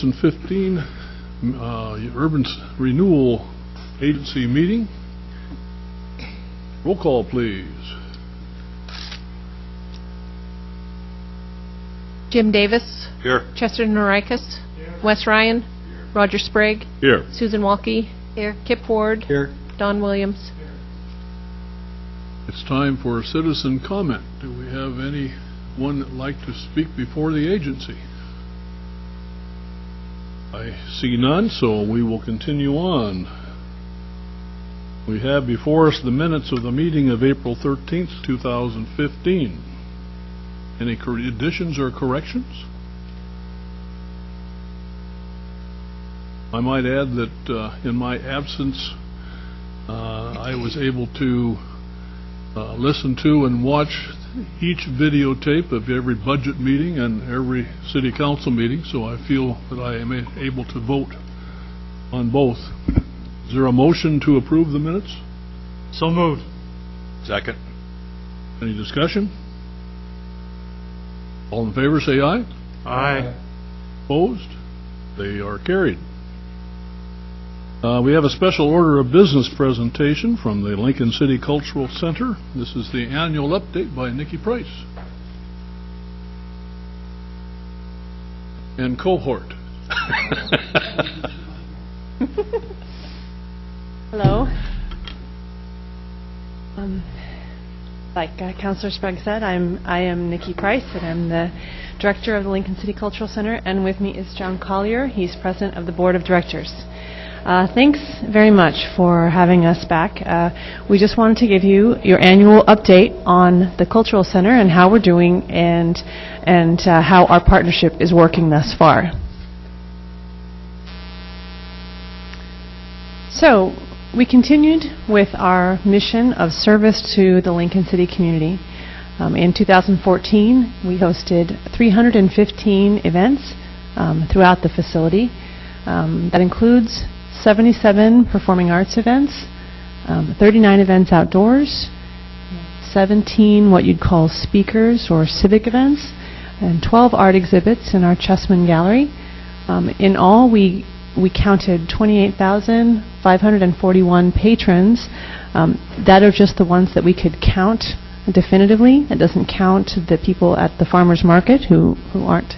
2015 Urban Renewal Agency meeting. Roll call, please. Jim Davis. Here. Chester Norikis. Wes Ryan. Here. Roger Sprague. Here. Susan Walke. Here. Kip Ward. Here. Don Williams. Here. It's time for citizen comment. Do we have anyone that would like to speak before the agency? I see none, so we will continue on. We have before us the minutes of the meeting of April 13th, 2015. Any additions or corrections? I might add that in my absence, I was able to listen to and watch each videotape of every budget meeting and every city council meeting, so I feel that I am able to vote on both. Is there a motion to approve the minutes? So moved. Second. Any discussion? All in favor say aye. Aye. Opposed? They are carried. We have a special order of business presentation from the Lincoln City Cultural Center. This is the annual update by Nikki Price and cohort. Hello. Like Councilor Sprague said, I am Nikki Price, and I'm the director of the Lincoln City Cultural Center, and with me is John Collier. He's president of the board of directors. Thanks very much for having us back. We just wanted to give you your annual update on the Cultural Center and how we're doing and how our partnership is working thus far. So, we continued with our mission of service to the Lincoln City community. In 2014, we hosted 315 events throughout the facility. That includes 77 performing arts events, 39 events outdoors, 17 what you'd call speakers or civic events, and 12 art exhibits in our Chessman Gallery. In all, we counted 28,541 patrons. That are just the ones that we could count definitively. It doesn't count the people at the farmers market who aren't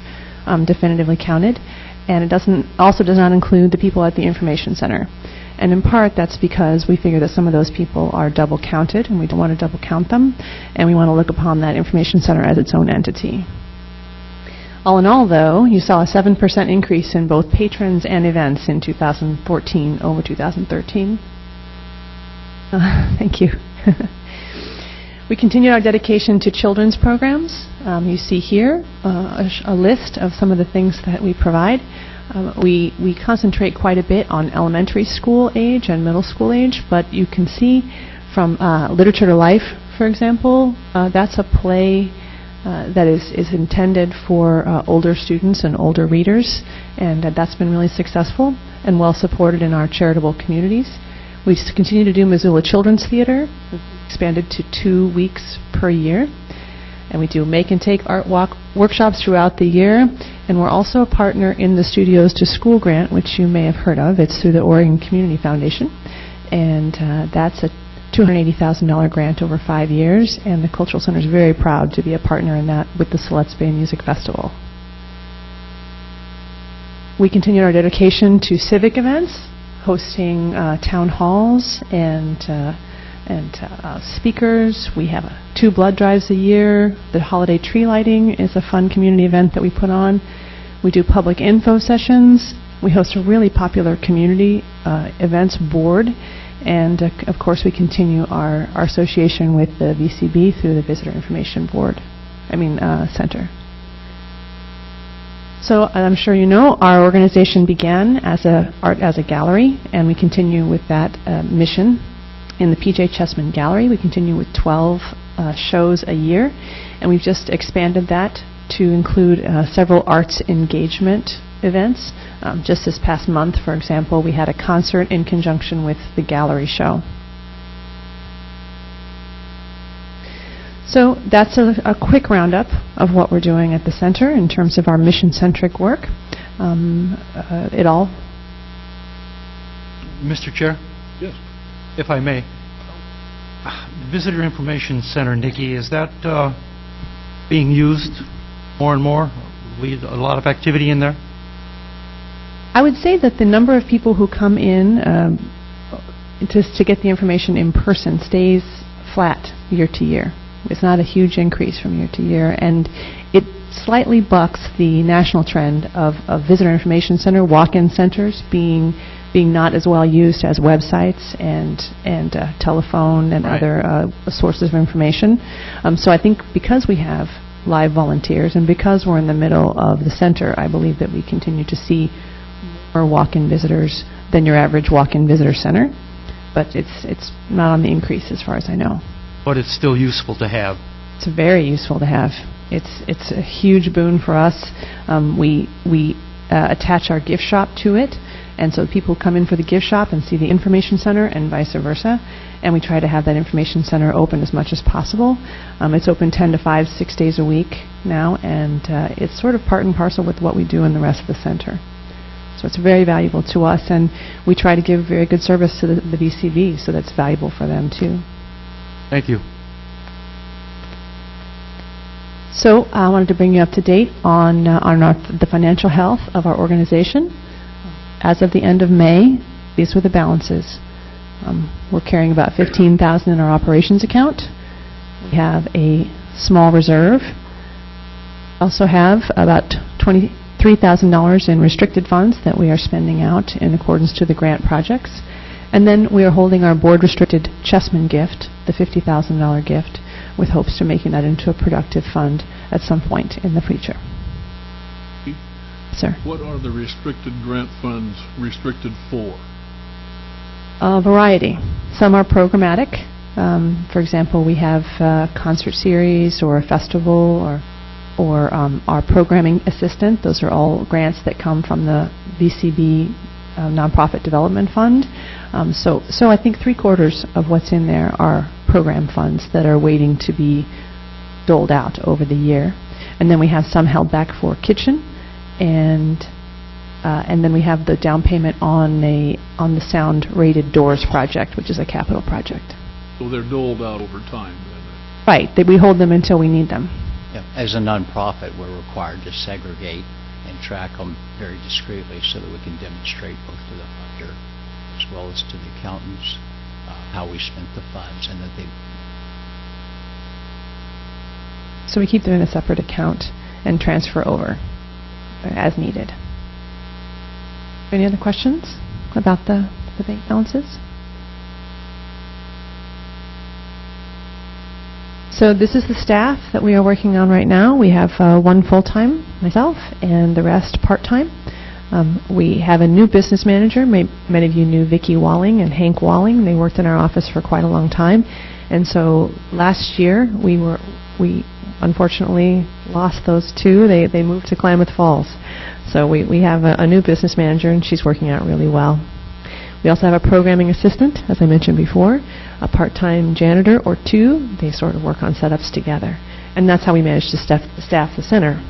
definitively counted. And it also does not include the people at the information center. And in part, that's because we figure that some of those people are double counted, and we don't want to double count them, and we want to look upon that information center as its own entity. All in all, though, you saw a 7% increase in both patrons and events in 2014 over 2013. Thank you. We continued our dedication to children's programs. You see here a list of some of the things that we provide. We concentrate quite a bit on elementary school age and middle school age, but you can see from Literature to Life, for example, that's a play that is intended for older students and older readers, and that's been really successful and well supported in our charitable communities. We continue to do Missoula Children's Theater. We've expanded to 2 weeks per year. And we do make and take art workshops throughout the year. And we're also a partner in the Studios to School grant, which you may have heard of. It's through the Oregon Community Foundation. And that's a $280,000 grant over 5 years. And the Cultural Center is very proud to be a partner in that with the Siletz Bay Music Festival. We continue our dedication to civic events, hosting town halls and speakers. We have 2 blood drives a year. The holiday tree lighting is a fun community event that we put on. We do public info sessions. We host a really popular community events board. And of course, we continue our association with the VCB through the Visitor Information Center. So I'm sure you know, our organization began as a gallery, and we continue with that mission. In the P.J. Chessman Gallery, we continue with 12 shows a year, and we've just expanded that to include several arts engagement events. Just this past month, for example, we had a concert in conjunction with the gallery show. So that's a quick roundup of what we're doing at the center in terms of our mission-centric work. it all. Mr. Chair, Yes. if I may, Visitor Information Center, Nikki, is that being used more and more? A lot of activity in there? I would say that the number of people who come in just to get the information in person stays flat year to year. It's not a huge increase from year to year, and it slightly bucks the national trend of Visitor Information Center, walk-in centers being not as well used as websites and telephone and Right. other sources of information. So I think because we have live volunteers and because we're in the middle of the center, I believe that we continue to see more walk-in visitors than your average walk-in visitor center. But it's not on the increase as far as I know. But it's still useful to have. It's very useful to have. It's a huge boon for us. We attach our gift shop to it, and so people come in for the gift shop and see the information center and vice versa. And we try to have that information center open as much as possible. It's open 10 to 5, 6 days a week now, and it's sort of part and parcel with what we do in the rest of the center. So it's very valuable to us, and we try to give very good service to the VCB, so that's valuable for them too. Thank you. So I wanted to bring you up to date on the financial health of our organization. As of the end of May, these were the balances. We're carrying about $15,000 in our operations account. We have a small reserve. Also have about $23,000 in restricted funds that we are spending out in accordance to the grant projects. And then we are holding our board-restricted Chessman gift, the $50,000 gift, with hopes to making that into a productive fund at some point in the future. Sir. What are the restricted grant funds restricted for? A variety. Some are programmatic. For example, we have a concert series or a festival or our programming assistant. Those are all grants that come from the VCB Nonprofit Development Fund. So I think 3/4 of what's in there are program funds that are waiting to be doled out over the year. And then we have some held back for kitchen, and then we have the down payment on the sound rated doors project, which is a capital project. So they're doled out over time, then? Right, that we hold them until we need them. Yeah, as a nonprofit, we're required to segregate and track them very discreetly so that we can demonstrate both to the funder as well as to the accountants how we spent the funds, and that they... So we keep them in a separate account and transfer over as needed. Any other questions about the bank balances? So this is the staff that we are working on right now. We have one full-time, myself, and the rest part-time. We have a new business manager. Many of you knew Vicki Walling and Hank Walling. They worked in our office for quite a long time. And so last year, we unfortunately lost those two. They moved to Klamath Falls. So we have a new business manager, and she's working out really well. We also have a programming assistant, as I mentioned before, a part-time janitor or two. They sort of work on setups together. And that's how we manage to staff the center,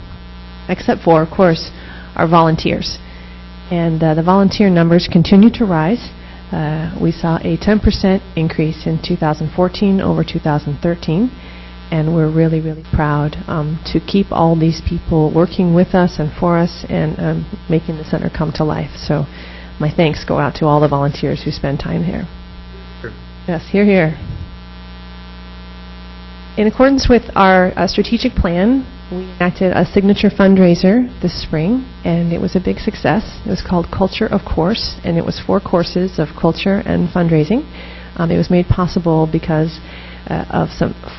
except for, of course, our volunteers. And the volunteer numbers continue to rise. We saw a 10% increase in 2014 over 2013. And we're really, really proud to keep all these people working with us and for us and making the center come to life. So my thanks go out to all the volunteers who spend time here. Sure. Yes, hear, hear. In accordance with our strategic plan, we enacted a signature fundraiser this spring, and it was a big success. It was called Culture of Course, and it was 4 courses of culture and fundraising. It was made possible because of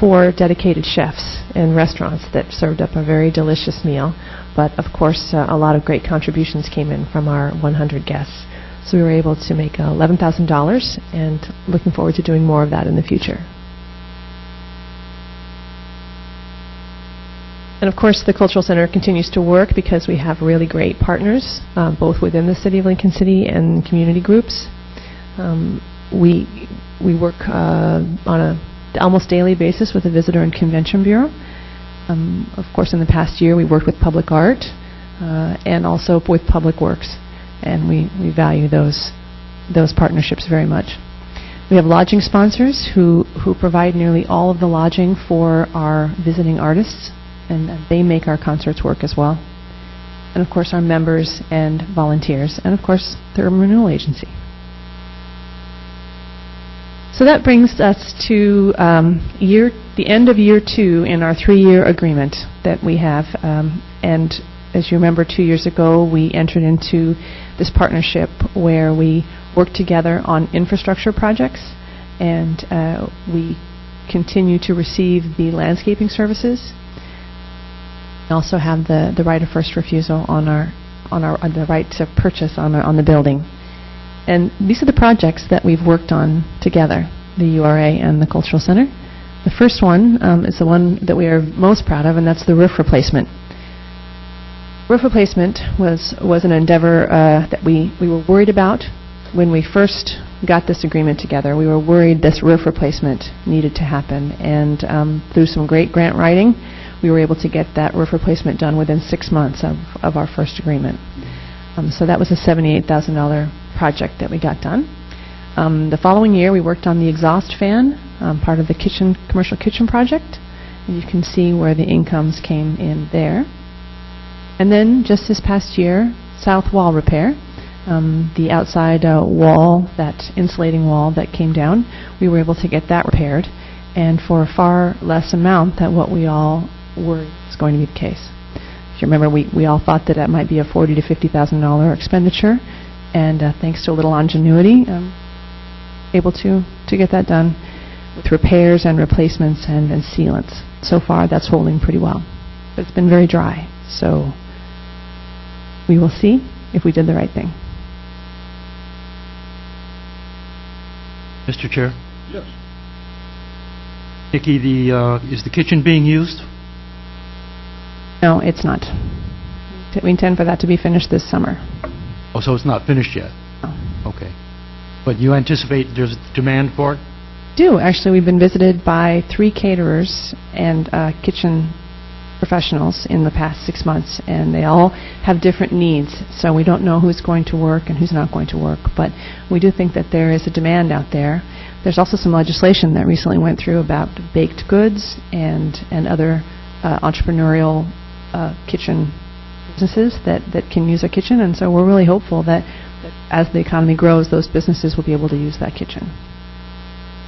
4 dedicated chefs and restaurants that served up a very delicious meal. But of course, a lot of great contributions came in from our 100 guests. So we were able to make $11,000, and looking forward to doing more of that in the future. And of course, the Cultural Center continues to work because we have really great partners, both within the City of Lincoln City and community groups. We work on a almost daily basis with the Visitor and Convention Bureau. Of course, in the past year, we worked with Public Art. and also with Public Works, and we value those partnerships very much. We have lodging sponsors who provide nearly all of the lodging for our visiting artists, and they make our concerts work as well. And of course our members and volunteers, and of course the Urban Renewal Agency. So that brings us to the end of year 2 in our 3-year agreement that we have. And as you remember, 2 years ago, we entered into this partnership where we work together on infrastructure projects, and we continue to receive the landscaping services. We also have the right of first refusal on the right to purchase on the building. And these are the projects that we've worked on together, the URA and the Cultural Center. The first one is the one that we are most proud of, and that's the roof replacement. Roof replacement was an endeavor that we were worried about when we first got this agreement together. We were worried this roof replacement needed to happen, and through some great grant writing, we were able to get that roof replacement done within 6 months of our first agreement. So that was a $78,000 project that we got done. The following year, we worked on the exhaust fan, part of the commercial kitchen project, and you can see where the incomes came in there. And then, just this past year, south wall repair, the outside wall, that insulating wall that came down, we were able to get that repaired, and for a far less amount than what we all worried was going to be the case. If you remember, we all thought that that might be a $40,000 to $50,000 expenditure, and thanks to a little ingenuity, able to get that done with repairs and replacements and sealants. So far, that's holding pretty well. But it's been very dry, so we will see if we did the right thing. Mr. Chair? Yes. Nikki, is the kitchen being used? No, it's not. We intend for that to be finished this summer. Oh, so it's not finished yet? No. Okay. But you anticipate there's demand for it? Actually, we've been visited by 3 caterers and kitchen professionals in the past 6 months, and they all have different needs, so we don't know who's going to work and who's not going to work, but we do think that there is a demand out there. There's also some legislation that recently went through about baked goods and other entrepreneurial kitchen businesses that can use a kitchen, and so we're really hopeful that as the economy grows, those businesses will be able to use that kitchen.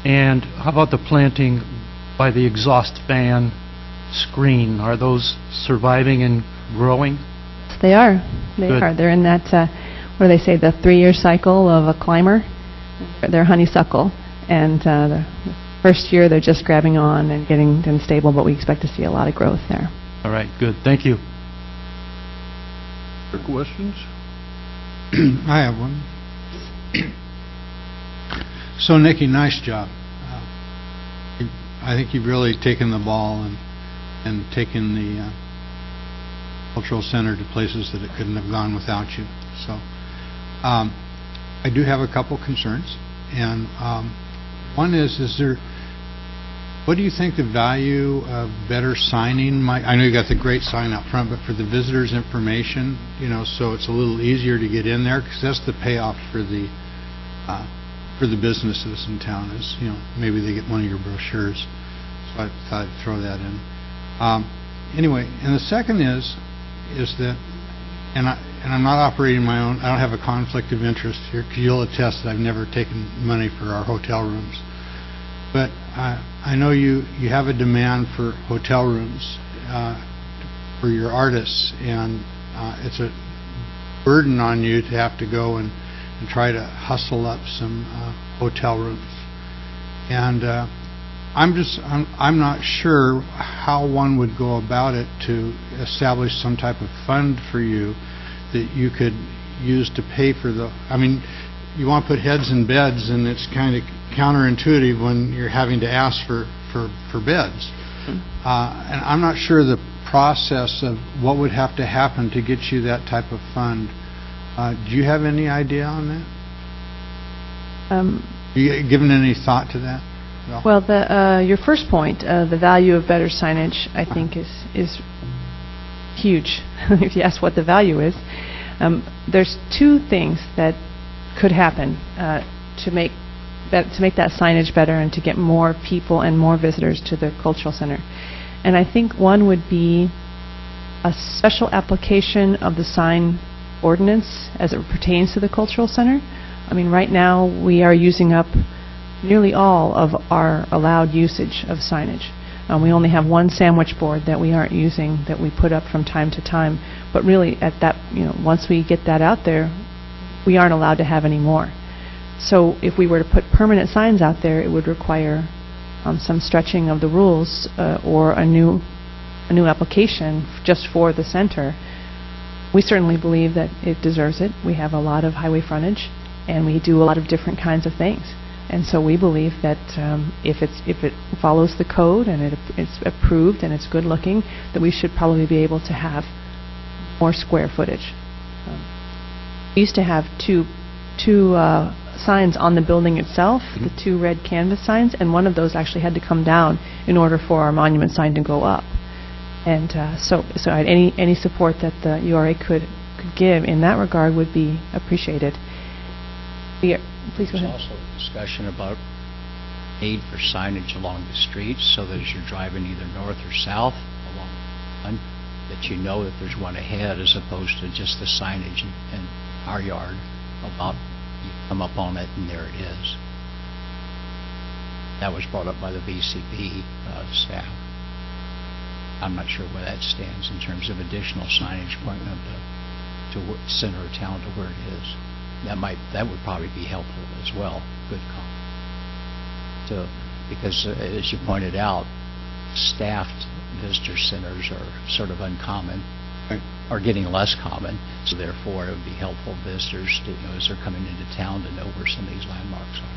And how about the planting by the exhaust fan screen? Are those surviving and growing? They are. They Good. are. They're in that, what do they say, the 3-year cycle of a climber. They're honeysuckle, and the first year they're just grabbing on and getting them stable, but we expect to see a lot of growth there. All right, good. Thank you. Other questions? I have one. So, Nikki, nice job. I think you've really taken the ball and taken the cultural center to places that it couldn't have gone without you. So, I do have a couple concerns, and one is there? What do you think the value of better signing might? I know you got the great sign out front, but for the visitors' information, so it's a little easier to get in there, because that's the payoff for the businesses in town. Is maybe they get one of your brochures. So I thought I'd throw that in. Anyway, and the second is that, and I'm not operating my own. I don't have a conflict of interest here, because you'll attest that I've never taken money for our hotel rooms. But I know you have a demand for hotel rooms for your artists, and it's a burden on you to have to go and try to hustle up some hotel rooms. And I'm not sure how one would go about it to establish some type of fund for you that you could use to pay for the. I mean, you want to put heads in beds, and it's kind of counterintuitive when you're having to ask for beds. And I'm not sure the process of what would have to happen to get you that type of fund. Do you have any idea on that? Have you given any thought to that? No? Well, your first point, the value of better signage, I think is huge, if you ask what the value is. There's two things that could happen to make that signage better and to get more people and more visitors to the cultural center. And I think one would be a special application of the sign ordinance as it pertains to the cultural center. I mean, right now we are using up nearly all of our allowed usage of signage. We only have one sandwich board that we aren't using that we put up from time to time. But really, at that, once we get that out there, we aren't allowed to have any more. So if we were to put permanent signs out there, it would require some stretching of the rules or a new application just for the center. We certainly believe that it deserves it. We have a lot of highway frontage, and we do a lot of different kinds of things. And so we believe that if it follows the code and it's approved and it's good looking, that we should probably be able to have more square footage. We used to have two signs on the building itself, the two red canvas signs, and one of those actually had to come down in order for our monument sign to go up. And so any support that the URA could give in that regard would be appreciated. Please go ahead. There's also a discussion about need for signage along the streets, so that as you're driving either north or south along one, that you know that there's one ahead, as opposed to just the signage in our yard about you come up on it and there it is. That was brought up by the VCB staff. I'm not sure where that stands in terms of additional signage pointing up to center of town to where it is. That would probably be helpful as well. Good call. Because as you pointed out, staffed visitor centers are sort of uncommon, are getting less common. So therefore, it would be helpful visitors to, as they're coming into town, to know where some of these landmarks are.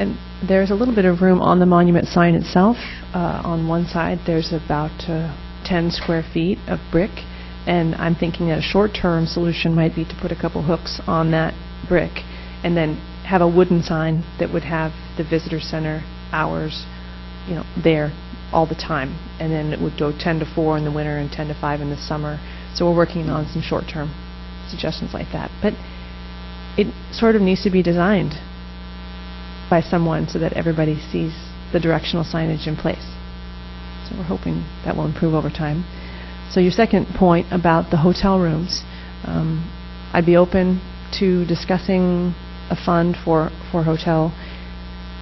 And there's a little bit of room on the monument sign itself. On one side, there's about 10 square feet of brick. And I'm thinking that a short-term solution might be to put a couple hooks on that brick and then have a wooden sign that would have the visitor center hours, there all the time. And then it would go 10 to 4 in the winter and 10 to 5 in the summer. So we're working on some short-term suggestions like that. But it sort of needs to be designed by someone so that everybody sees the directional signage in place. So we're hoping that will improve over time. So your second point about the hotel rooms, I'd be open to discussing a fund for hotel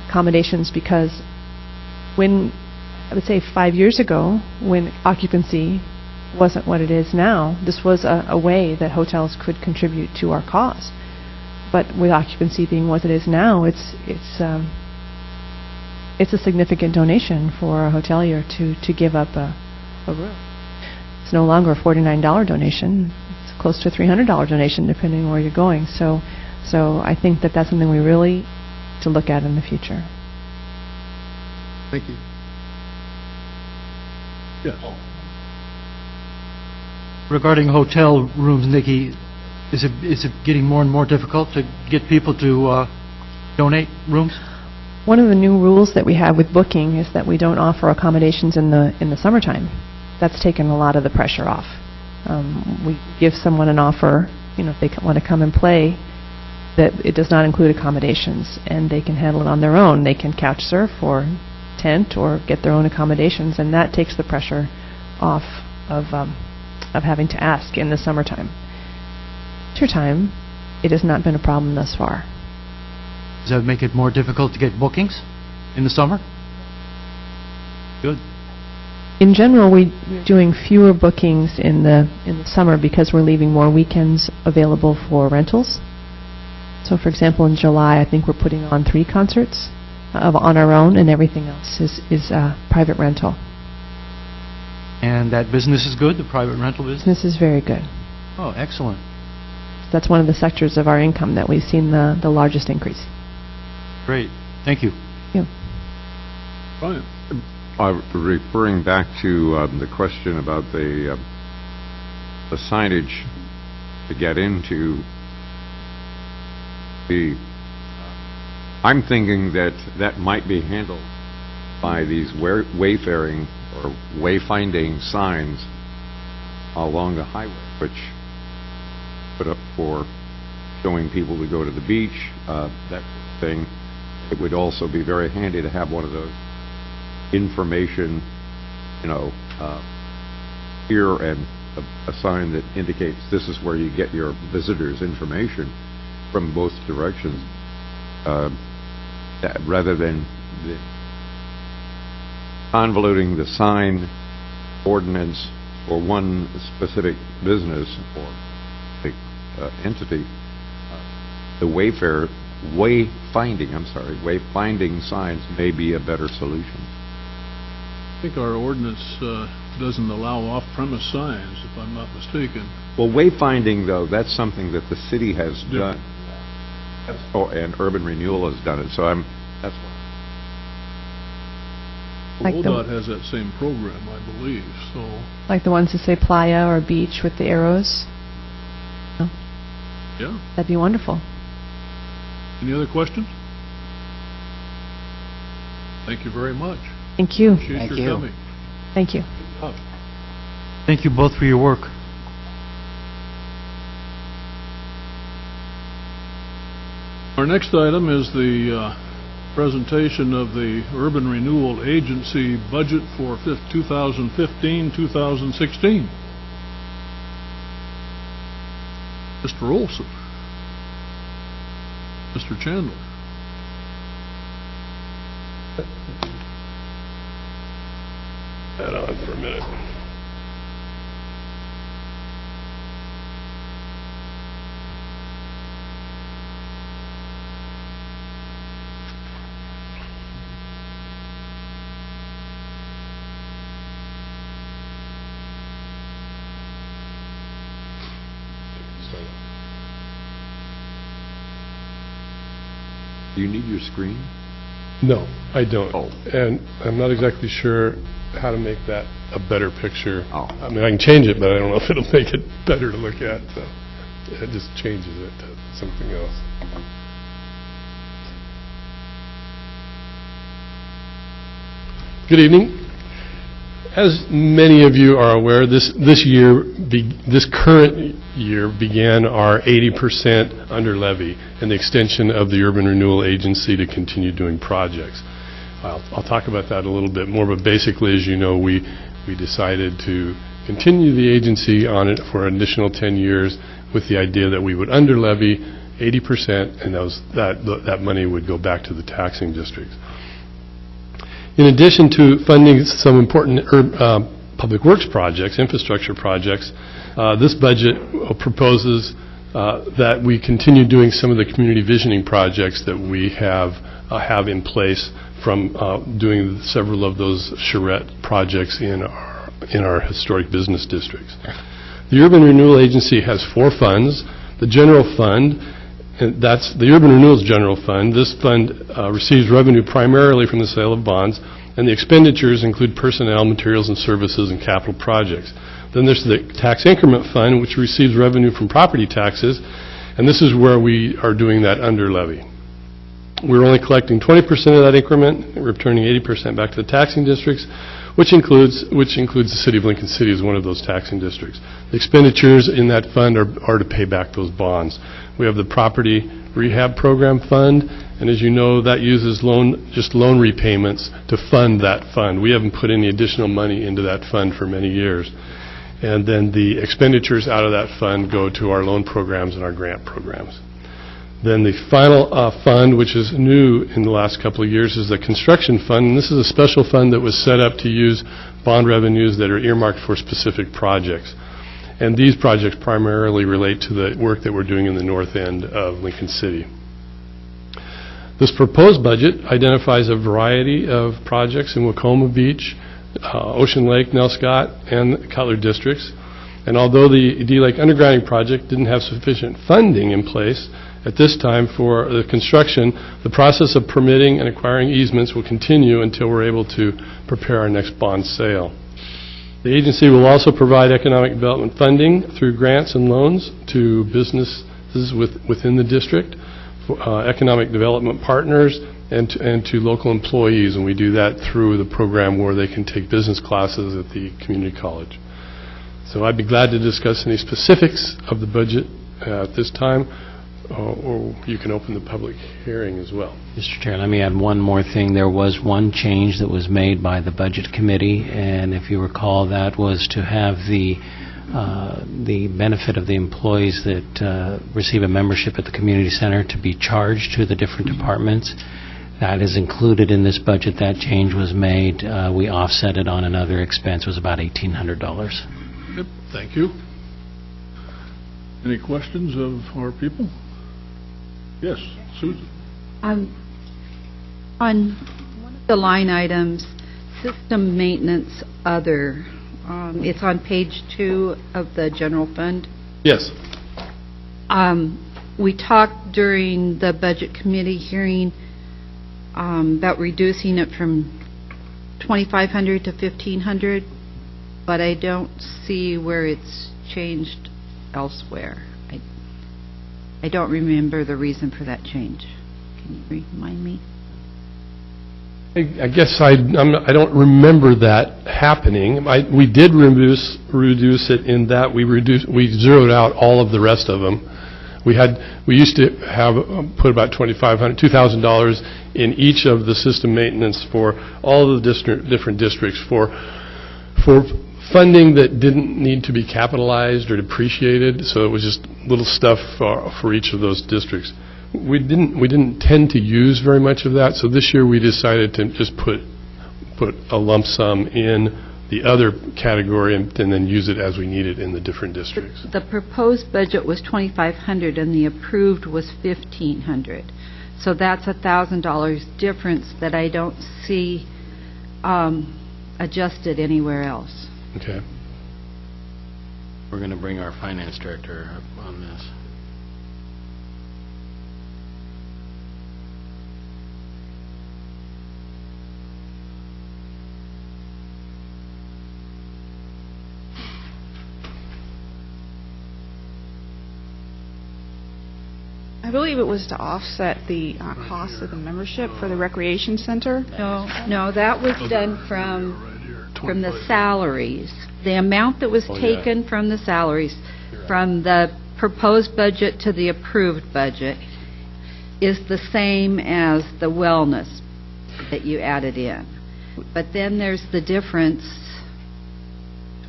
accommodations, because when, I would say 5 years ago, when occupancy wasn't what it is now, this was a way that hotels could contribute to our cause. But with occupancy being what it is now, it's a significant donation for a hotelier to give up a room. It's no longer a $49 donation. It's close to a $300 donation, depending on where you're going. So I think that that's something we really need to look at in the future. Thank you. Yes. Regarding hotel rooms, Nikki, is it getting more and more difficult to get people to donate rooms? One of the new rules that we have with booking is that we don't offer accommodations in the summertime. That's taken a lot of the pressure off. We give someone an offer, if they want to come and play, that it does not include accommodations, and they can handle it on their own. They can couch surf or tent or get their own accommodations, and that takes the pressure off of having to ask in the summertime. Wintertime, it has not been a problem thus far. Does that make it more difficult to get bookings in the summer? Good. In general, we're doing fewer bookings in the summer because we're leaving more weekends available for rentals. So, for example, in July, I think we're putting on 3 concerts on our own, and everything else is private rental. And that business is good, the private rental business? Business is very good. Oh, excellent. That's one of the sectors of our income that we've seen the largest increase. Great. Thank you. Thank you. Brian. Referring back to the question about the signage to get into I'm thinking that might be handled by these wayfaring or wayfinding signs along the highway, which put up for showing people to go to the beach, that thing. It would also be very handy to have one of those information, here, and a sign that indicates this is where you get your visitors' information from both directions, rather than convoluting the sign ordinance for one specific business or entity. The wayfinding signs may be a better solution. I think our ordinance doesn't allow off-premise signs, if I'm not mistaken. Well, wayfinding, though, that's something that the city has done. And Urban Renewal has done it, so that's why. Like the- ODOT has that same program, I believe, so. Like the ones that say playa or beach with the arrows? No? Yeah. That'd be wonderful. Any other questions? Thank you very much. Thank you. Appreciate Thank your you. coming. Thank you. Up. Thank you both for your work. Our next item is the presentation of the Urban Renewal Agency budget for 2015-2016. Mr. Olson. Mr. Chandler. That on for a minute. Do you need your screen? No, I don't. Oh. And I'm not exactly sure how to make that a better picture. Oh. I mean, I can change it, but I don't know if it'll make it better to look at, so it just changes it to something else. Good evening. As many of you are aware, this current year began our 80% under levy and the extension of the Urban Renewal Agency to continue doing projects. I'll talk about that a little bit more, but basically, as you know, we decided to continue the agency on it for an additional 10 years with the idea that we would under levy 80%, and that money would go back to the taxing districts. In addition to funding some important public works projects, infrastructure projects, this budget proposes that we continue doing some of the community visioning projects that we have in place from doing several of those charrette projects in our historic business districts. The Urban Renewal Agency has 4 funds. The general fund, and that's the Urban Renewal's general fund. This fund receives revenue primarily from the sale of bonds, and the expenditures include personnel, materials and services, and capital projects. Then there's the tax increment fund, which receives revenue from property taxes, and this is where we are doing that under levy. We're only collecting 20% of that increment, and returning 80% back to the taxing districts, which includes the city of Lincoln City as one of those taxing districts. The expenditures in that fund are to pay back those bonds. We have the property rehab program fund, and as you know, that uses just loan repayments to fund that fund. We haven't put any additional money into that fund for many years. And then the expenditures out of that fund go to our loan programs and our grant programs. Then the final fund, which is new in the last couple of years, is the construction fund. And this is a special fund that was set up to use bond revenues that are earmarked for specific projects. And these projects primarily relate to the work that we're doing in the north end of Lincoln City. This proposed budget identifies a variety of projects in Wacoma Beach, Ocean Lake, Nelscott, and Cutler districts. And although the D Lake undergrounding project didn't have sufficient funding in place at this time for the construction, the process of permitting and acquiring easements will continue until we're able to prepare our next bond sale. The agency will also provide economic development funding through grants and loans to businesses within the district economic development partners and to local employees, and we do that through the program where they can take business classes at the community college. So I'd be glad to discuss any specifics of the budget at this time, or you can open the public hearing as well. Mr. Chair, let me add one more thing. There was one change that was made by the Budget Committee, and if you recall, that was to have the benefit of the employees that receive a membership at the community center to be charged to the different departments. That is included in this budget. That change was made. We offset it on another expense. It was about $1,800. Yep, thank you. Any questions of our people? Yes, Susan. On one of the line items, system maintenance other, it's on page 2 of the general fund. Yes. We talked during the Budget Committee hearing about reducing it from $2,500 to $1,500, but I don't see where it's changed elsewhere. I don't remember the reason for that change. Can you remind me? I guess I don't remember that happening. We did reduce it in that we zeroed out all of the rest of them. We used to have put about $2,000 in each of the system maintenance for all of the different districts for funding that didn't need to be capitalized or depreciated. So it was just little stuff for each of those districts. We didn't tend to use very much of that, so this year we decided to just put a lump sum in the other category and then use it as we need it in the different districts. The proposed budget was $2,500 and the approved was $1,500. So that's $1,000 difference that I don't see adjusted anywhere else. Okay. We're going to bring our finance director up on this. I believe it was to offset the cost of the membership for the recreation center. No, that was done from the salaries. The amount that was taken from the salaries, from the proposed budget to the approved budget, is the same as the wellness that you added in. But then there's the difference.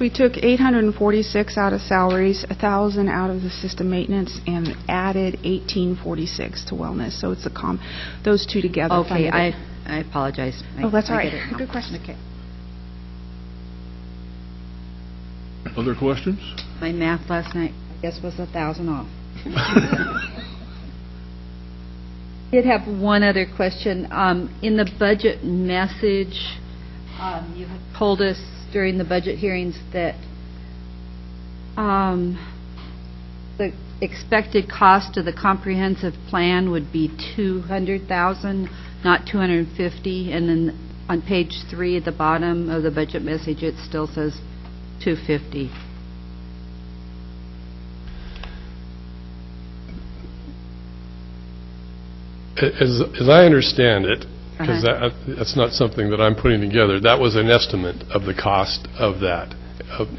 We took $846 out of salaries, $1,000 out of the system maintenance, and added $1,846 to wellness. So it's those two together. Okay, I apologize. That's all right. Good question. Okay. Other questions? My math last night, I guess, was 1,000 off. I did have one other question. In the budget message, you had told us during the budget hearings that the expected cost of the comprehensive plan would be $200,000, not $250,000, and then on page 3 at the bottom of the budget message it still says $250,000. As I understand it, because that's not something that I'm putting together, that was an estimate of the cost of that.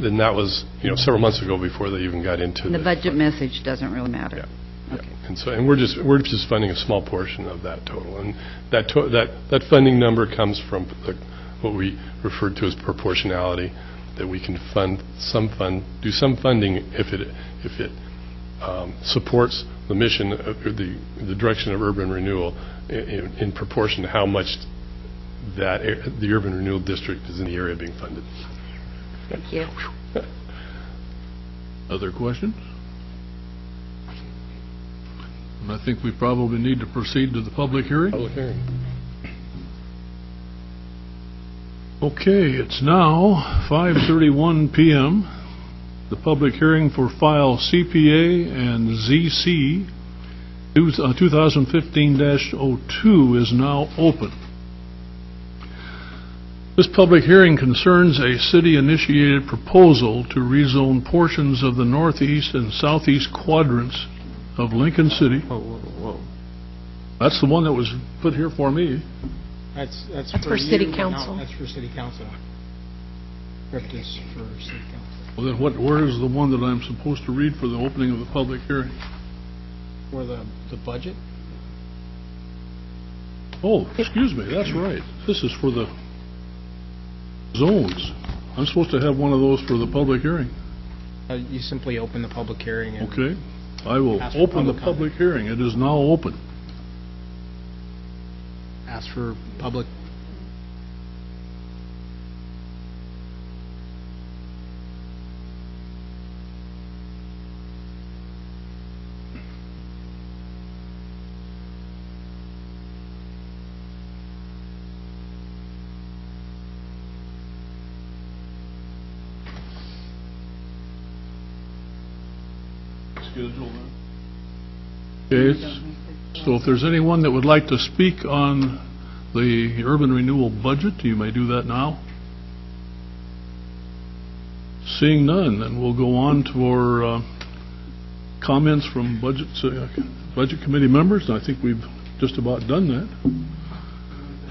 And that was, several months ago before they even got into the budget message doesn't really matter. Yeah. Okay. And we're just funding a small portion of that total. And that funding number comes from what we refer to as proportionality, that we can do some funding if it supports the mission or the direction of urban renewal in proportion to how much the urban renewal district is in the area being funded. Thank you. Other questions? And I think we probably need to proceed to the public hearing. Public hearing. Okay, it's now 5:31 p.m. The public hearing for file CPA and ZC 2015-02 is now open. This public hearing concerns a city-initiated proposal to rezone portions of the northeast and southeast quadrants of Lincoln City. That's the one that was put here for me. That's for city you. council. No, that's for city council. Script is for city council. Well, then where is the one that I'm supposed to read for the opening of the public hearing? For the budget? Oh, excuse me, that's right. This is for the zones. I'm supposed to have one of those for the public hearing. You simply open the public hearing and... Okay. I will Ask for open the public public hearing. It is now open. ask for public... Okay, so if there's anyone that would like to speak on the urban renewal budget, you may do that now. Seeing none, then we'll go on to our comments from budget committee members. I think we've just about done that.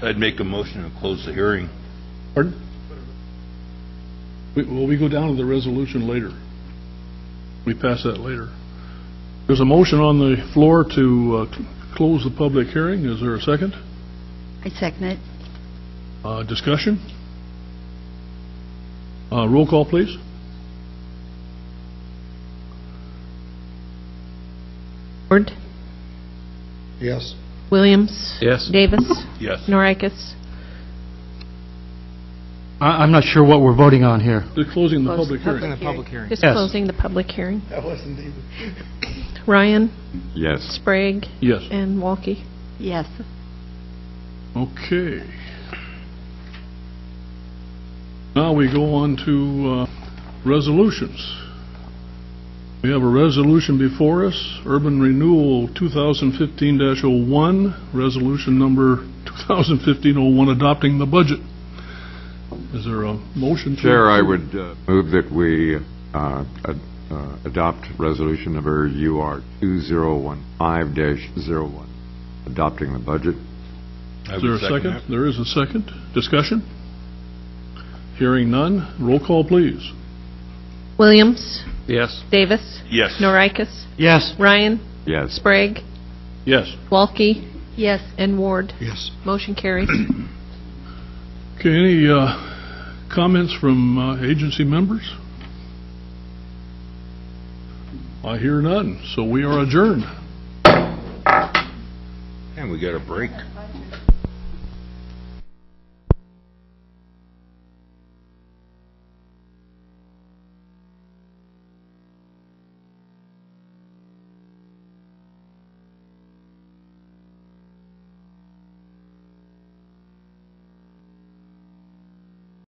I'd make a motion to close the hearing. Pardon? We go down to the resolution later. We pass that later. There's a motion on the floor to close the public hearing. Is there a second? I second it. Discussion? Roll call, please. Ward. Yes. Williams. Yes. Davis. Yes. Norikis. I'm not sure what we're voting on here. They're closing the Close public the hearing. public hearing. Just Yes. closing the public hearing. That wasn't David. Ryan, Yes. Sprague, Yes. and Walke. Yes. Okay. Now we go on to resolutions. We have a resolution before us, Urban Renewal 2015-01, resolution number 2015-01, adopting the budget. Is there a motion to... Chair, I would move that we adopt resolution number UR 2015-01, adopting the budget. Is there a second? There is a second. Discussion? Hearing none. Roll call, please. Williams. Yes. Davis. Yes. Norikis. Yes. Ryan, Yes. Sprague, Yes. Walke, Yes. and Ward. Yes. Motion carries. Okay, any comments from agency members? I hear none, so we are adjourned. And we got a break.